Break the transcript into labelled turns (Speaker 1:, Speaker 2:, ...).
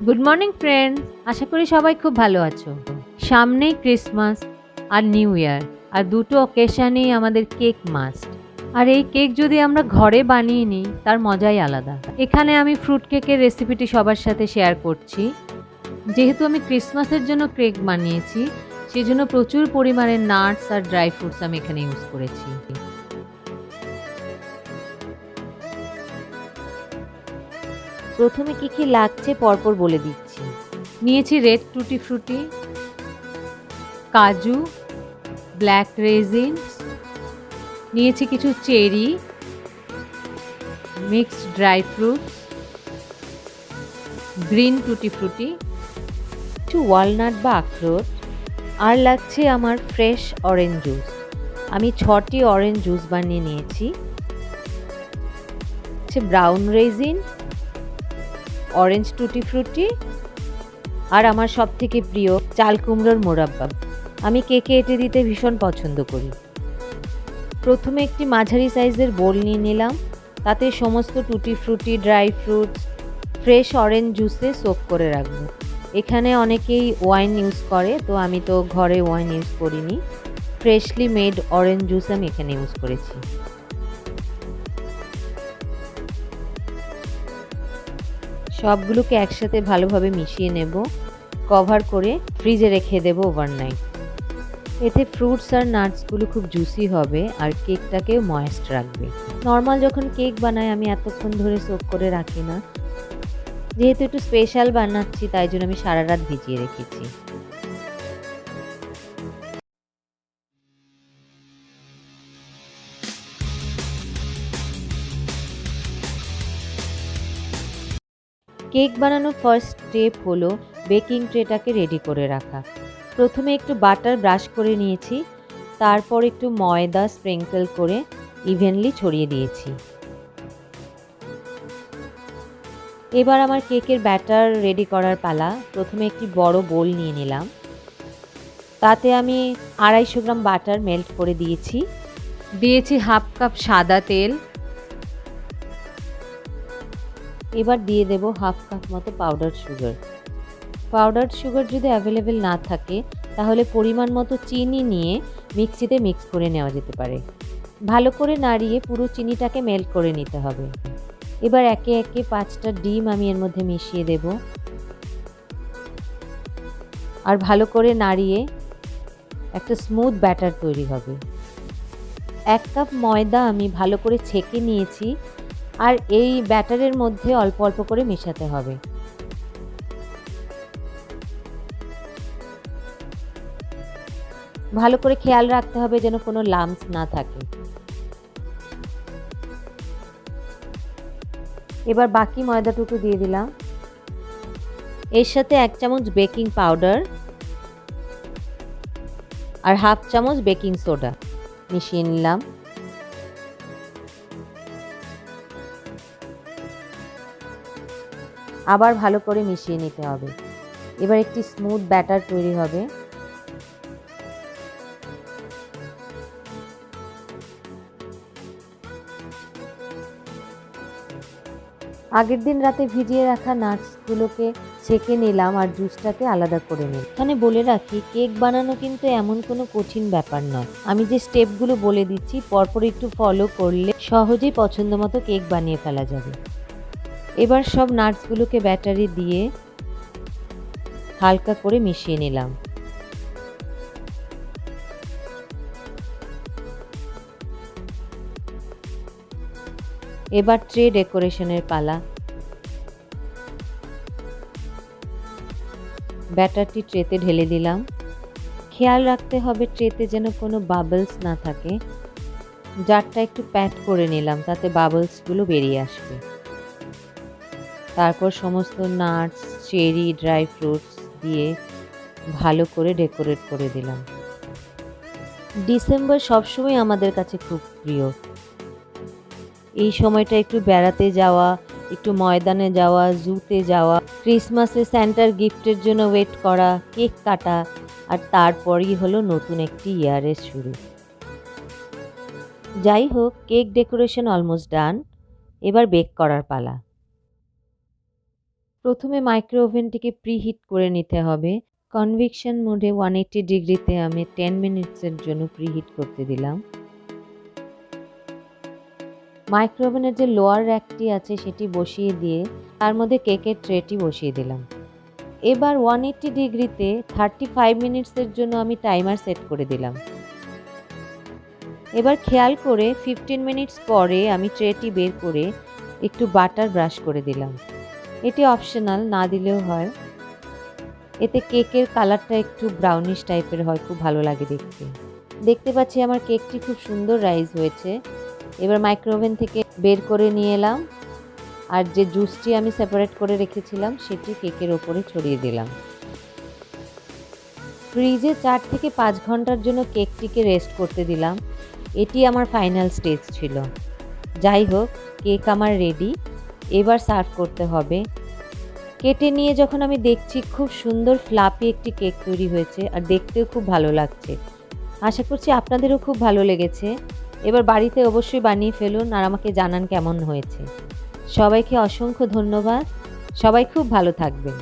Speaker 1: Good morning friends, আশা করি সবাই খুব ভালো আছো। সামনেই ক্রিসমাস আর নিউ ইয়ার, আর দুটো অকেশনেই আমাদের কেক মাস্ট। আর এই কেক যদি আমরা ঘরে বানিয়ে নিই তার মজাই আলাদা। এখানে আমি ফ্রুট কেকের রেসিপিটি সবার সাথে শেয়ার করছি। যেহেতু আমি ক্রিসমাসের জন্য কেক বানিয়েছি, সেই জন্য প্রচুর পরিমাণে নাটস আর ড্রাই ফ্রুটস আমি এখানে ইউজ করেছি। প্রথমে কি কি লাগছে পরপর বলে দিচ্ছি। নিয়েছি রেড টুটি ফ্রুটি, কাজু, ব্ল্যাক রেজিনস, নিয়েছি কিছু cherry, mixed dry fruits, green টুটি ফ্রুটি, কিছু ওয়ালনাট বা আখরোট, আর লাগছে আমার ফ্রেশ অরেঞ্জ জুস। আমি 6টি অরেঞ্জ জুস বানিয়ে নিয়েছি। ব্রাউন রেজিন, অরেঞ্জ টুটি ফ্রুটি, আর আমার সবথেকে প্রিয় চাল কুমড়োর মোরাব্বা। আমি কেকে এঁটে দিতে ভীষণ পছন্দ করি। প্রথমে একটি মাঝারি সাইজের বোল নিয়ে নিলাম, তাতে সমস্ত tutti frutti, dry fruits, fresh orange জুসে সোক করে রাখবো। এখানে অনেকেই ওয়াইন ইউজ করে, তো আমি তো ঘরে ওয়াইন ইউজ করিনি, ফ্রেশলি মেড অরেঞ্জ জুস আমি এখানে ইউজ করেছি। সবগুলোকে একসাথে ভালোভাবে মিশিয়ে নেব, কভার করে ফ্রিজে রেখে দেব ওভারনাইট। এতে ফ্রুটস আর নাটসগুলো খুব জুসি হবে আর কেকটাকেও ময়েস্ট রাখবে। নর্মাল যখন কেক বানাই আমি এতক্ষণ ধরে সোক করে রাখি না, যেহেতু একটু স্পেশাল বানাচ্ছি তাই জন্য আমি সারা রাত ভিজিয়ে রেখেছি। কেক বানানোর ফার্স্ট স্টেপ হলো বেকিং ট্রেটাকে রেডি করে রাখা। প্রথমে একটু বাটার ব্রাশ করে নিয়েছি, তারপর একটু ময়দা স্প্রিঙ্কল করে ইভেনলি ছড়িয়ে দিয়েছি। এবার আমার কেকের ব্যাটার রেডি করার পালা। প্রথমে একটি বড় বোল নিয়ে নিলাম, তাতে আমি 250 গ্রাম বাটার মেল্ট করে দিয়েছি। দিয়েছি হাফ কাপ সাদা তেল। এবার দিয়ে দেব হাফ কাপ মতো পাউডার সুগার। পাউডার সুগার যদি অ্যাভেলেবেল না থাকে তাহলে পরিমাণ মতো চিনি নিয়ে মিক্সিতে মিক্স করে নেওয়া যেতে পারে। ভালো করে নাড়িয়ে পুরো চিনিটাকে মেল্ট করে নিতে হবে। এবার একে একে 5টা ডিম আমি এর মধ্যে মিশিয়ে দেব, আর ভালো করে নাড়িয়ে একটা স্মুথ ব্যাটার তৈরি হবে। 1 কাপ ময়দা আমি ভালো করে ছেঁকে নিয়েছি, আর এই ব্যাটারের মধ্যে অল্প অল্প করে মেশাতে হবে। ভালো করে খেয়াল রাখতে হবে যেন কোনো লাম্পস না থাকে। এবার বাকি ময়দাটুকু দিয়ে দিলাম। এর সাথে 1 চামচ বেকিং পাউডার আর হাফ চামচ বেকিং সোডা মিশিয়ে নিলাম। আবার ভালো করে মিশিয়ে নিতে হবে। এবার একটি স্মুথ ব্যাটার তৈরি হবে। আগের দিন রাতে ভিজিয়ে রাখা নাটসগুলোকে ছেঁকে নিলাম আর জুসটাকে আলাদা করে নিলাম। এখানে বলে রাখি, কেক বানানো কিন্তু এমন কোনো কঠিন ব্যাপার নয়। আমি যে স্টেপগুলো বলে দিচ্ছি পরপর একটু ফলো করলে সহজেই পছন্দ মতো কেক বানিয়ে ফেলা যাবে। এবার সব নাটসগুলোকে ব্যাটারে দিয়ে হালকা করে মিশিয়ে নিলাম। এবার ট্রে ডেকোরেশনের পালা। ব্যাটারটি ট্রেতে ঢেলে দিলাম। খেয়াল রাখতে হবে ট্রেতে যেন কোনো বাবলস না থাকে। জারটা একটু প্যাট করে নিলাম, তাতে বাবলসগুলো বেরিয়ে আসবে। তারপর সমস্ত নাটস, চেরি, ড্রাই ফ্রুটস দিয়ে ভালো করে ডেকোরেট করে দিলাম। ডিসেম্বর সবসময় আমাদের কাছে খুব প্রিয়। এই সময়টা একটু বেড়াতে যাওয়া, একটু ময়দানে যাওয়া, জুতে যাওয়া, ক্রিসমাসে স্যান্টার গিফটের জন্য ওয়েট করা, কেক কাটা, আর তারপরই হলো নতুন একটি ইয়ারের শুরু। যাই হোক, কেক ডেকোরেশন অলমোস্ট ডান। এবার বেক করার পালা। প্রথমে মাইক্রো ওভেনটিকে প্রিহিট করে নিতে হবে। কনভেকশন মোডে 180 ডিগ্রিতে আমি 10 মিনিটসের জন্য প্রিহিট করতে দিলাম। মাইক্রো ওভেনের যে লোয়ার র্যাকটি আছে সেটি বসিয়ে দিয়ে তার মধ্যে কেকের ট্রেটি বসিয়ে দিলাম। এবার 180 ডিগ্রিতে 35 মিনিটসের জন্য আমি টাইমার সেট করে দিলাম। এবার খেয়াল করে 15 মিনিটস পরে আমি ট্রেটি বের করে একটু বাটার ব্রাশ করে দিলাম। এটি অপশনাল, না দিলেও হয়। এতে কেকের কালারটা একটু ব্রাউনিশ টাইপের হয়, খুব ভালো লাগে দেখতে। দেখতে পাচ্ছি আমার কেকটি খুব সুন্দর রাইজ হয়েছে। এবার মাইক্রো ওভেন থেকে বের করে নিয়ে এলাম আর যে জুসটি আমি সেপারেট করে রেখেছিলাম সেটি কেকের ওপরে ছড়িয়ে দিলাম। ফ্রিজে 4 থেকে 5 ঘন্টার জন্য কেকটিকে রেস্ট করতে দিলাম। এটি আমার ফাইনাল স্টেজ ছিল। যাই হোক, কেক আমার রেডি। এবার সার্ভ করতে হবে। কেটে নিয়ে যখন আমি দেখছি খুব সুন্দর ফ্লাপি একটি কেক তৈরি হয়েছে আর দেখতেও খুব ভালো লাগছে। আশা করছি আপনাদেরও খুব ভালো লেগেছে। এবার বাড়িতে অবশ্যই বানিয়ে ফেলুন আর আমাকে জানান কেমন হয়েছে। সবাইকে অসংখ্য ধন্যবাদ। সবাই খুব ভালো থাকবেন।